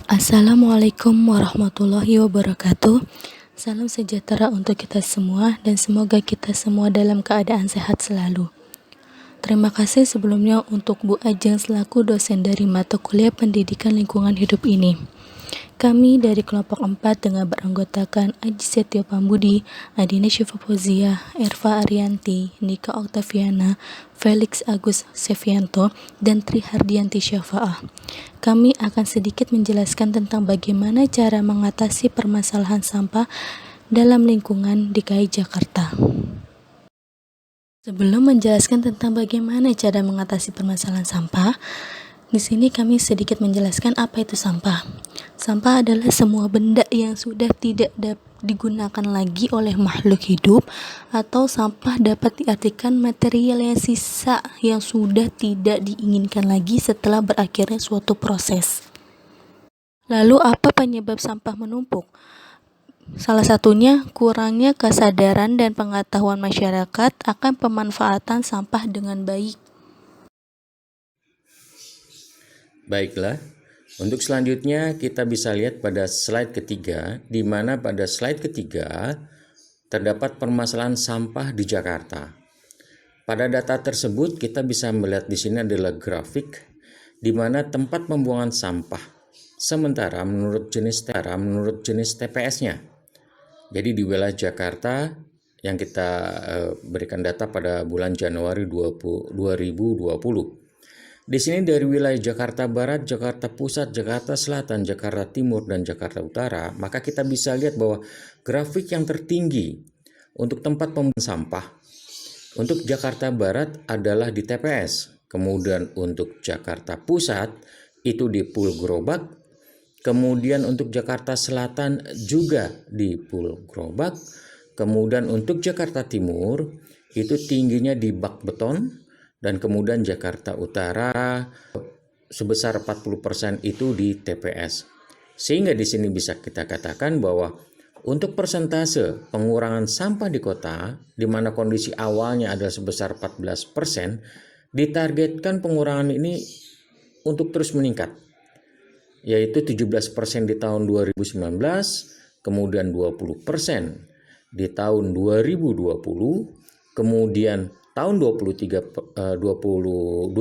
Assalamualaikum warahmatullahi wabarakatuh. Salam sejahtera untuk kita semua dan semoga kita semua dalam keadaan sehat selalu. Terima kasih sebelumnya untuk Bu Ajeng selaku dosen dari mata kuliah Pendidikan Lingkungan Hidup ini. Kami dari kelompok 4 dengan beranggotakan Aji Setio Pambudi, Adina Syifa Fauzia, Erva Arianti, Nika Oktaviana, Felix Agus Sevianto, dan Tri Hardianti Syafaah. Kami akan sedikit menjelaskan tentang bagaimana cara mengatasi permasalahan sampah dalam lingkungan DKI Jakarta. Sebelum menjelaskan tentang bagaimana cara mengatasi permasalahan sampah, di sini kami sedikit menjelaskan apa itu sampah. Sampah adalah semua benda yang sudah tidak digunakan lagi oleh makhluk hidup, atau sampah dapat diartikan material yang sisa yang sudah tidak diinginkan lagi setelah berakhirnya suatu proses. Lalu apa penyebab sampah menumpuk? Salah satunya kurangnya kesadaran dan pengetahuan masyarakat akan pemanfaatan sampah dengan baik. Baiklah, untuk selanjutnya kita bisa lihat pada slide ketiga, di mana pada slide ketiga terdapat permasalahan sampah di Jakarta. Pada data tersebut kita bisa melihat di sini adalah grafik di mana tempat pembuangan sampah sementara menurut jenis TPS-nya. Jadi di wilayah Jakarta yang kita berikan data pada bulan Januari 2020. Di sini dari wilayah Jakarta Barat, Jakarta Pusat, Jakarta Selatan, Jakarta Timur, dan Jakarta Utara, maka kita bisa lihat bahwa grafik yang tertinggi untuk tempat pembuangan sampah untuk Jakarta Barat adalah di TPS. Kemudian untuk Jakarta Pusat itu di Pul Gerobak. Kemudian untuk Jakarta Selatan juga di Pul Gerobak. Kemudian untuk Jakarta Timur itu tingginya di bak beton. Dan kemudian Jakarta Utara sebesar 40% itu di TPS. Sehingga di sini bisa kita katakan bahwa untuk persentase pengurangan sampah di kota, di mana kondisi awalnya adalah sebesar 14%, ditargetkan pengurangan ini untuk terus meningkat, yaitu 17% di tahun 2019, kemudian 20% di tahun 2020, kemudian tahun 2021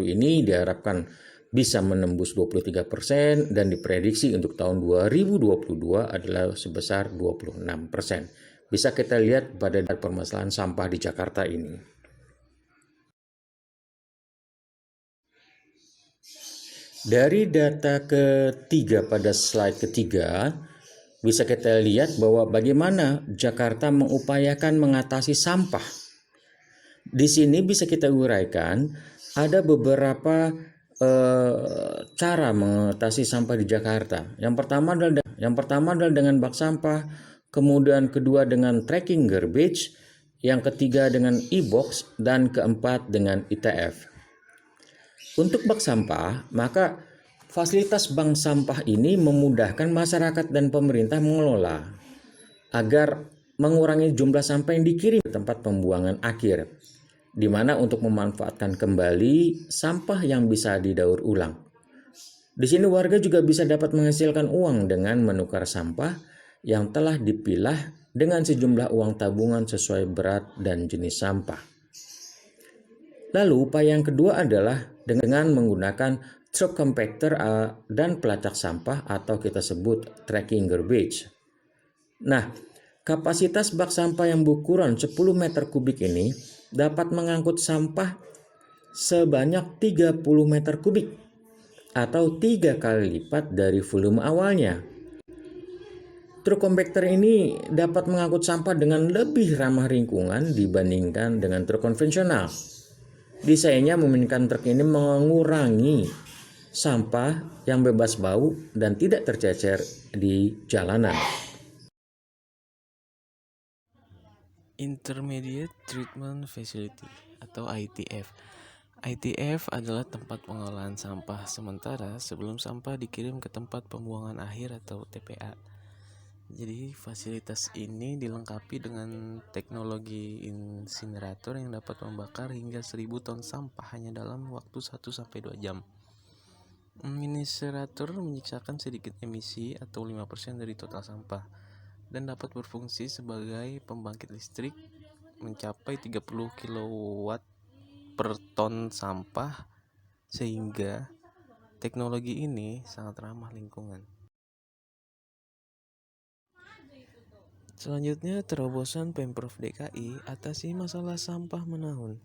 ini diharapkan bisa menembus 23% dan diprediksi untuk tahun 2022 adalah sebesar 26%. Bisa kita lihat pada permasalahan sampah di Jakarta ini. Dari data ketiga pada slide ketiga, bisa kita lihat bahwa bagaimana Jakarta mengupayakan mengatasi sampah. Di sini bisa kita uraikan ada beberapa cara mengatasi sampah di Jakarta. Yang pertama adalah dengan bak sampah, kemudian kedua dengan tracking garbage, yang ketiga dengan e-box, dan keempat dengan ITF. Untuk bak sampah, maka fasilitas bank sampah ini memudahkan masyarakat dan pemerintah mengelola agar mengurangi jumlah sampah yang dikirim ke tempat pembuangan akhir, di mana untuk memanfaatkan kembali sampah yang bisa didaur ulang. Di sini warga juga bisa dapat menghasilkan uang dengan menukar sampah yang telah dipilah dengan sejumlah uang tabungan sesuai berat dan jenis sampah. Lalu upaya yang kedua adalah dengan menggunakan truck compactor dan pelacak sampah atau kita sebut tracking garbage. Nah, kapasitas bak sampah yang berukuran 10 meter kubik ini dapat mengangkut sampah sebanyak 30 meter kubik atau 3 kali lipat dari volume awalnya. Truck compactor ini dapat mengangkut sampah dengan lebih ramah lingkungan dibandingkan dengan truk konvensional. Desainnya memungkinkan truk ini mengurangi sampah yang bebas bau dan tidak tercecer di jalanan. Intermediate Treatment Facility atau ITF. ITF adalah tempat pengolahan sampah sementara sebelum sampah dikirim ke tempat pembuangan akhir atau TPA. Jadi fasilitas ini dilengkapi dengan teknologi insinerator yang dapat membakar hingga 1000 ton sampah hanya dalam waktu 1-2 jam. Insinerator menyiksakan sedikit emisi atau 5% dari total sampah dan dapat berfungsi sebagai pembangkit listrik mencapai 30 kW per ton sampah, sehingga teknologi ini sangat ramah lingkungan. Selanjutnya, terobosan Pemprov DKI atasi masalah sampah menahun.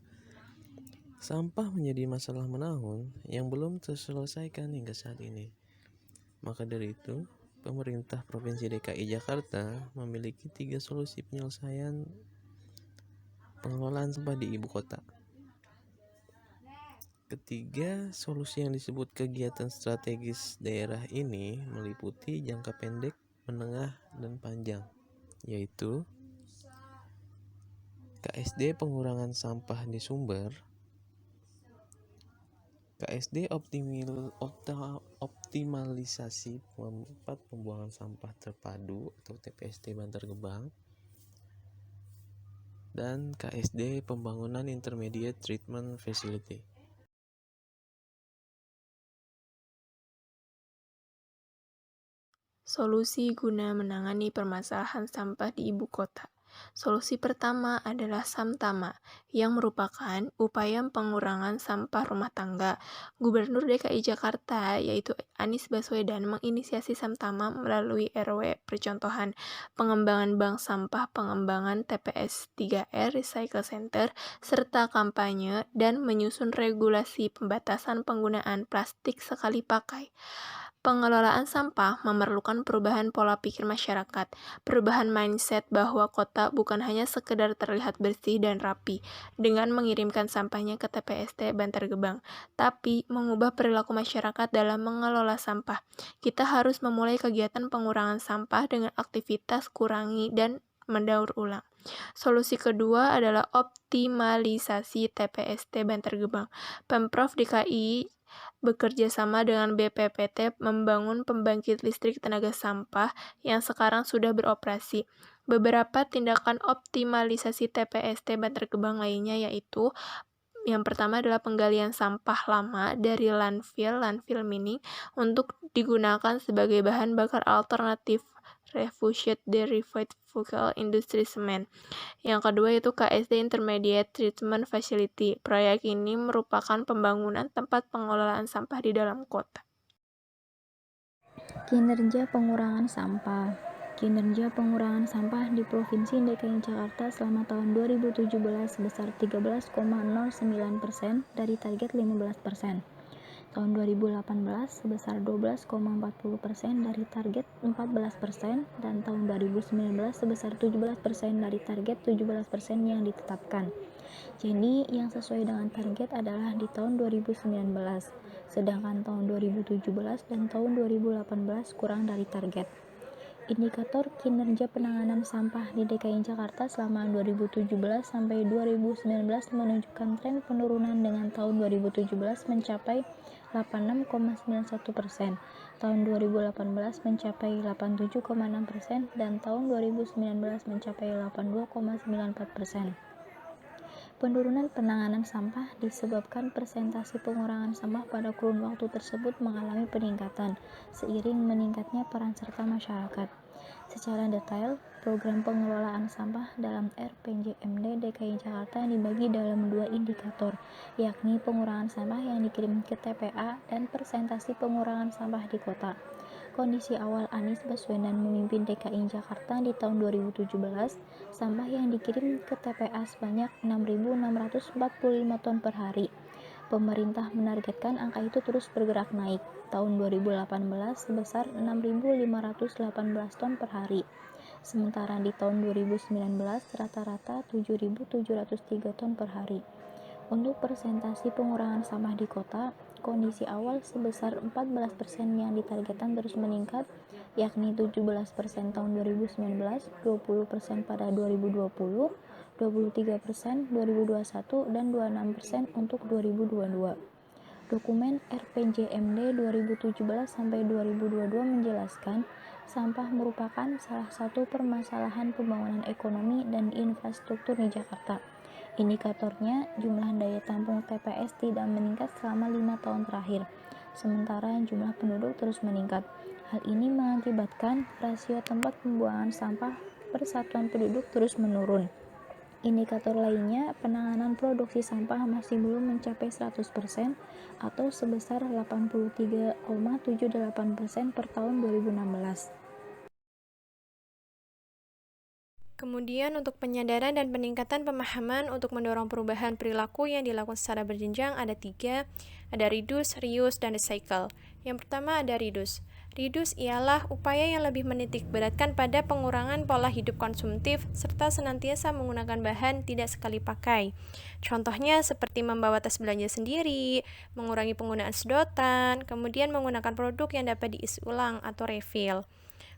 Sampah menjadi masalah menahun yang belum terselesaikan hingga saat ini. Maka dari itu, pemerintah Provinsi DKI Jakarta memiliki 3 solusi penyelesaian pengelolaan sampah di ibu kota. Ketiga solusi yang disebut kegiatan strategis daerah ini meliputi jangka pendek, menengah, dan panjang, yaitu KSD pengurangan sampah di sumber, KSD optimalisasi tempat pembuangan sampah terpadu atau TPST Bantar Gebang, dan KSD pembangunan Intermediate Treatment Facility. Solusi guna menangani permasalahan sampah di ibu kota. Solusi pertama adalah Samtama, yang merupakan upaya pengurangan sampah rumah tangga. Gubernur DKI Jakarta, yaitu Anies Baswedan, menginisiasi Samtama melalui RW percontohan, pengembangan bank sampah, pengembangan TPS 3R Recycle Center, serta kampanye dan menyusun regulasi pembatasan penggunaan plastik sekali pakai. Pengelolaan sampah memerlukan perubahan pola pikir masyarakat, perubahan mindset bahwa kota bukan hanya sekedar terlihat bersih dan rapi dengan mengirimkan sampahnya ke TPST Bantar Gebang, tapi mengubah perilaku masyarakat dalam mengelola sampah. Kita harus memulai kegiatan pengurangan sampah dengan aktivitas kurangi dan mendaur ulang. Solusi kedua adalah optimalisasi TPST Bantar Gebang. Pemprov DKI bekerja sama dengan BPPT membangun pembangkit listrik tenaga sampah yang sekarang sudah beroperasi. Beberapa tindakan optimalisasi TPST Bantar Gebang lainnya yaitu yang pertama adalah penggalian sampah lama dari landfill mining untuk digunakan sebagai bahan bakar alternatif refuse derived fuel industri semen. Yang kedua itu KSD Intermediate Treatment Facility. Proyek ini merupakan pembangunan tempat pengelolaan sampah di dalam kota. Kinerja pengurangan sampah. Kinerja pengurangan sampah di Provinsi DKI Jakarta selama tahun 2017 sebesar 13,09% dari target 15%. Tahun 2018 sebesar 12,40% dari target 14% dan tahun 2019 sebesar 17% dari target 17% yang ditetapkan. Jadi yang sesuai dengan target adalah di tahun 2019, sedangkan tahun 2017 dan tahun 2018 kurang dari target. Indikator kinerja penanganan sampah di DKI Jakarta selama 2017 sampai 2019 menunjukkan tren penurunan dengan tahun 2017 mencapai 86,91%, tahun 2018 mencapai 87,6% dan tahun 2019 mencapai 82,94%. Penurunan penanganan sampah disebabkan persentase pengurangan sampah pada kurun waktu tersebut mengalami peningkatan seiring meningkatnya peran serta masyarakat. Secara detail, program pengelolaan sampah dalam RPJMD DKI Jakarta dibagi dalam 2 indikator, yakni pengurangan sampah yang dikirim ke TPA dan persentase pengurangan sampah di kota. Kondisi awal Anies Baswedan memimpin DKI Jakarta di tahun 2017, sampah yang dikirim ke TPA sebanyak 6.645 ton per hari. Pemerintah menargetkan angka itu terus bergerak naik. Tahun 2018 sebesar 6.518 ton per hari. Sementara di tahun 2019 rata-rata 7.703 ton per hari. Untuk persentase pengurangan sampah di kota, kondisi awal sebesar 14% yang ditargetkan terus meningkat, yakni 17% tahun 2019, 20% pada 2020, 23% 2021, dan 26% untuk 2022. Dokumen RPJMD 2017 sampai 2022 menjelaskan sampah merupakan salah satu permasalahan pembangunan ekonomi dan infrastruktur di Jakarta. Indikatornya, jumlah daya tampung TPS tidak meningkat selama 5 tahun terakhir. sementara jumlah penduduk terus meningkat. Hal ini mengakibatkan rasio tempat pembuangan sampah per satuan penduduk terus menurun. Indikator lainnya, penanganan produksi sampah masih belum mencapai 100% atau sebesar 83,78% per tahun 2016. Kemudian untuk penyadaran dan peningkatan pemahaman untuk mendorong perubahan perilaku yang dilakukan secara berjenjang ada 3, ada reduce, reuse, dan recycle. Yang pertama ada reduce. Reduce ialah upaya yang lebih menitik beratkan pada pengurangan pola hidup konsumtif serta senantiasa menggunakan bahan tidak sekali pakai. Contohnya seperti membawa tas belanja sendiri, mengurangi penggunaan sedotan, kemudian menggunakan produk yang dapat diisi ulang atau refill.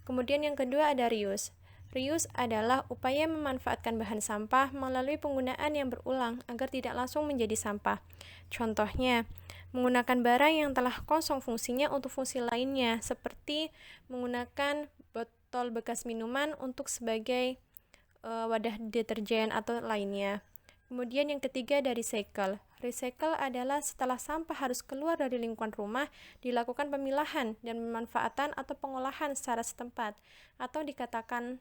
Kemudian yang kedua ada reuse. Reuse adalah upaya memanfaatkan bahan sampah melalui penggunaan yang berulang agar tidak langsung menjadi sampah. Contohnya, menggunakan barang yang telah kosong fungsinya untuk fungsi lainnya, seperti menggunakan botol bekas minuman untuk sebagai wadah deterjen atau lainnya. Kemudian yang ketiga dari recycle. Recycle adalah setelah sampah harus keluar dari lingkungan rumah, dilakukan pemilahan dan pemanfaatan atau pengolahan secara setempat, atau dikatakan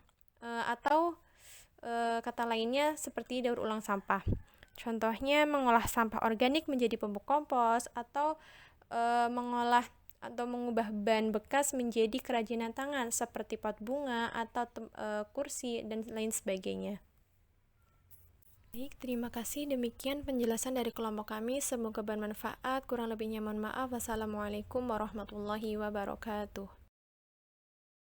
kata lainnya seperti daur ulang sampah. Contohnya mengolah sampah organik menjadi pupuk kompos atau mengolah atau mengubah ban bekas menjadi kerajinan tangan seperti pot bunga atau kursi dan lain sebagainya. Baik, terima kasih. Demikian penjelasan dari kelompok kami. Semoga bermanfaat. Kurang lebihnya mohon maaf. Wassalamualaikum warahmatullahi wabarakatuh.